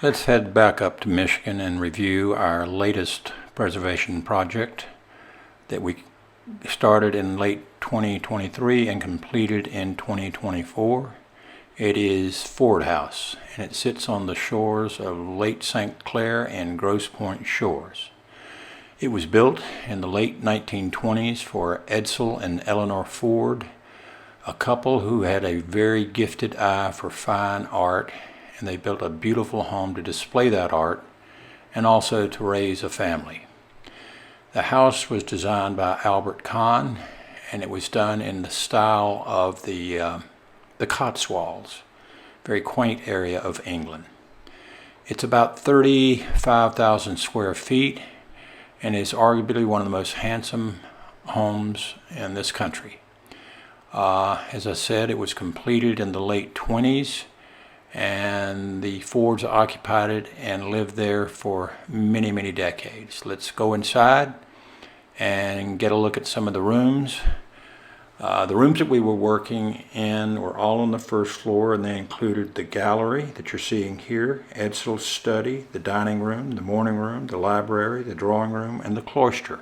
Let's head back up to Michigan and review our latest preservation project that we started in late 2023 and completed in 2024. It is Ford House, and it sits on the shores of Lake St. Clair and Grosse Pointe Shores. It was built in the late 1920s for Edsel and Eleanor Ford, a couple who had a very gifted eye for fine art, and they built a beautiful home to display that art and also to raise a family. The house was designed by Albert Kahn, and it was done in the style of the Cotswolds, very quaint area of England. It's about 35,000 square feet and is arguably one of the most handsome homes in this country. As I said, it was completed in the late 20s, and the Fords occupied it and lived there for many, many decades. Let's go inside and get a look at some of the rooms. The rooms that we were working in were all on the first floor, and they included the gallery that you're seeing here, Edsel's study, the dining room, the morning room, the library, the drawing room, and the cloister.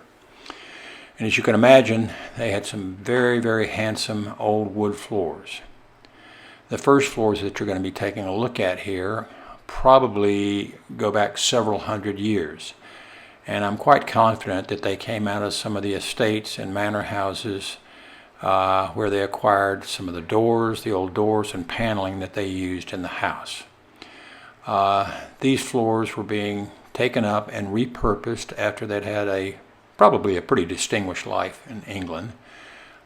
And as you can imagine, they had some very, very handsome old wood floors. The first floors that you're going to be taking a look at here probably go back several hundred years. And I'm quite confident that they came out of some of the estates and manor houses where they acquired some of the doors, the old doors and paneling that they used in the house. These floors were being taken up and repurposed after they'd had probably a pretty distinguished life in England.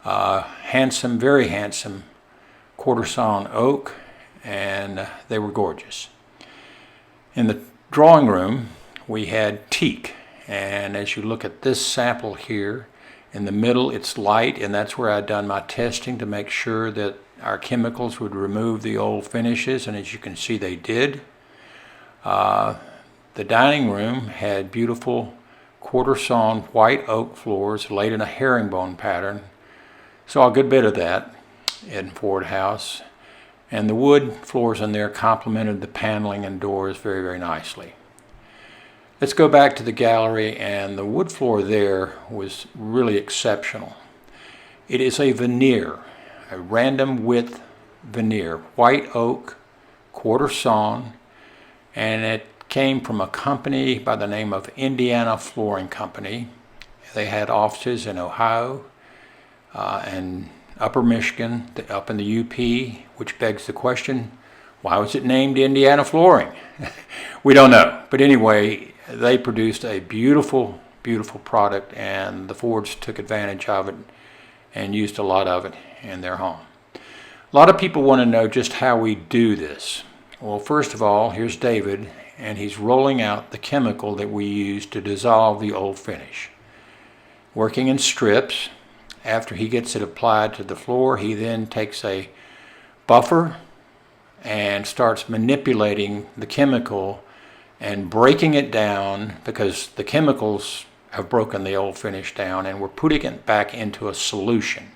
Handsome, very handsome quarter-sawn oak, and they were gorgeous. In the drawing room, we had teak, and as you look at this sample here, in the middle it's light, and that's where I'd done my testing to make sure that our chemicals would remove the old finishes, and as you can see they did. The dining room had beautiful quarter-sawn white oak floors laid in a herringbone pattern. Saw a good bit of that in Ford House, and the wood floors in there complemented the paneling and doors very, very nicely. Let's go back to the gallery, and the wood floor there was really exceptional. It is a veneer, a random width veneer, white oak, quarter sawn, and it came from a company by the name of Indiana Flooring Company. They had offices in Ohio and Upper Michigan, up in the UP, which begs the question, why was it named Indiana Flooring? We don't know. But anyway, they produced a beautiful, beautiful product, and the Fords took advantage of it and used a lot of it in their home. A lot of people want to know just how we do this. Well, first of all, here's David, and he's rolling out the chemical that we use to dissolve the old finish. Working in strips. After he gets it applied to the floor, he then takes a buffer and starts manipulating the chemical and breaking it down, because the chemicals have broken the old finish down, and we're putting it back into a solution.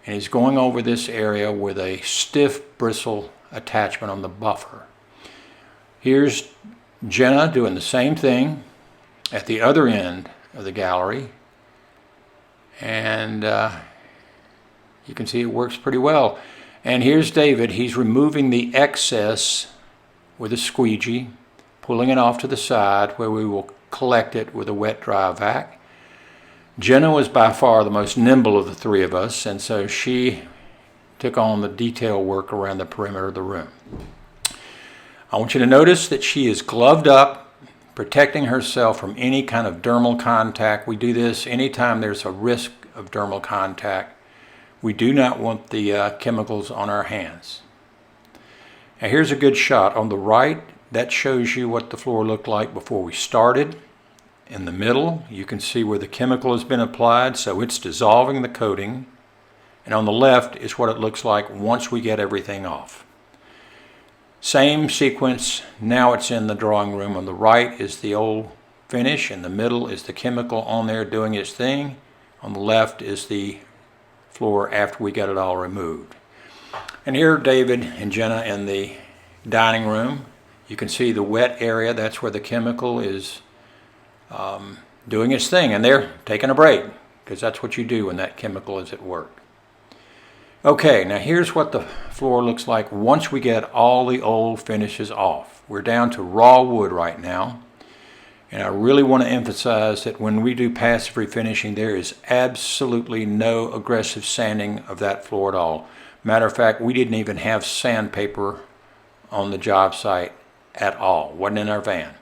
And he's going over this area with a stiff bristle attachment on the buffer. Here's Jenna doing the same thing at the other end of the gallery. And you can see it works pretty well. And here's David. He's removing the excess with a squeegee, pulling it off to the side where we will collect it with a wet dry vac. Jenna was by far the most nimble of the three of us, and so she took on the detail work around the perimeter of the room. I want you to notice that she is gloved up, protecting herself from any kind of dermal contact. We do this anytime there's a risk of dermal contact. We do not want the chemicals on our hands. Now here's a good shot. On the right, that shows you what the floor looked like before we started. In the middle, you can see where the chemical has been applied, so it's dissolving the coating. And on the left is what it looks like once we get everything off. Same sequence, now it's in the drawing room. On the right is the old finish, in the middle is the chemical on there doing its thing. On the left is the floor after we got it all removed. And here David and Jenna in the dining room. You can see the wet area, that's where the chemical is doing its thing, and they're taking a break, because that's what you do when that chemical is at work. Okay, now here's what the floor looks like once we get all the old finishes off. We're down to raw wood right now, and I really want to emphasize that when we do passive refinishing, there is absolutely no aggressive sanding of that floor at all. Matter of fact, we didn't even have sandpaper on the job site at all. Wasn't in our van.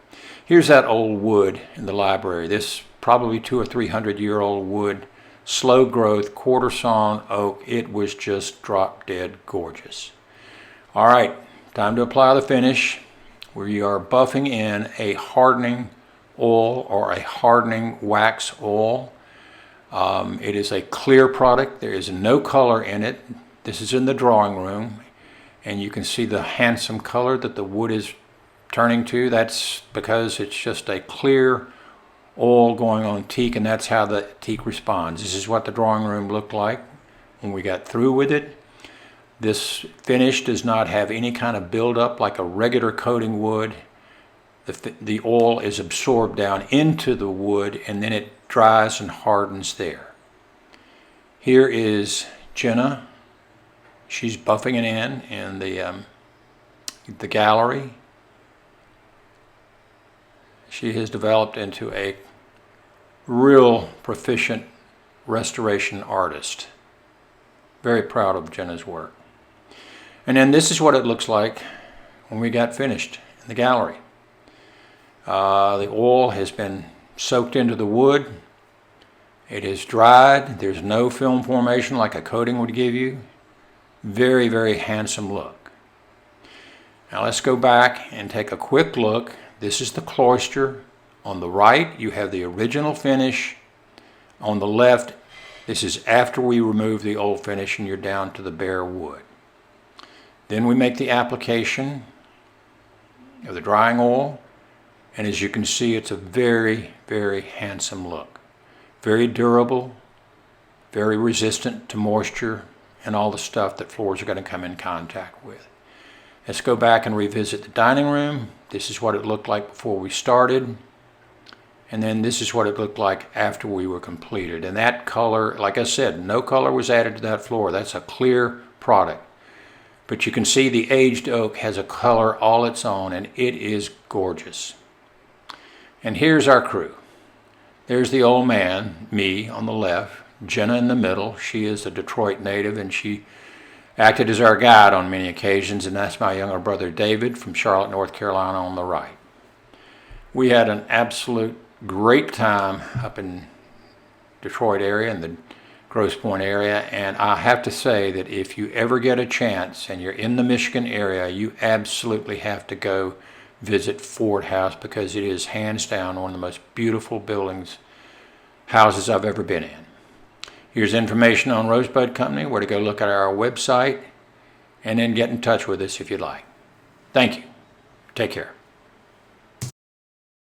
Here's that old wood in the library. This probably 200 or 300-year-old wood, slow growth, quarter sawn oak. It was just drop dead gorgeous. All right, time to apply the finish. We are buffing in a hardening oil or a hardening wax oil. It is a clear product. There is no color in it. This is in the drawing room, and you can see the handsome color that the wood is turning to. That's because it's just a clear oil going on teak, and that's how the teak responds. This is what the drawing room looked like when we got through with it. This finish does not have any kind of buildup like a regular coating would. The oil is absorbed down into the wood, and then it dries and hardens there. Here is Jenna. She's buffing it in the gallery. She has developed into a real proficient restoration artist. Very proud of Jenna's work. And then this is what it looks like when we got finished in the gallery. The oil has been soaked into the wood. It is dried. There's no film formation like a coating would give you. Very, very handsome look. Now let's go back and take a quick look. This is the cloister. On the right, you have the original finish. On the left, this is after we remove the old finish and you're down to the bare wood. Then we make the application of the drying oil, and as you can see, it's a very, very handsome look. Very durable, very resistant to moisture and all the stuff that floors are going to come in contact with. Let's go back and revisit the dining room. This is what it looked like before we started. And then this is what it looked like after we were completed. And that color, like I said, no color was added to that floor. That's a clear product. But you can see the aged oak has a color all its own, and it is gorgeous. And here's our crew. There's the old man, me on the left, Jenna in the middle. She is a Detroit native, and she acted as our guide on many occasions, and that's my younger brother David from Charlotte, North Carolina on the right. We had an absolute great time up in Detroit area, in the Grosse Pointe area, and I have to say that if you ever get a chance and you're in the Michigan area, you absolutely have to go visit Ford House, because it is hands down one of the most beautiful houses I've ever been in. Here's information on Rosebud Company, where to go look at our website, and then get in touch with us if you'd like. Thank you. Take care.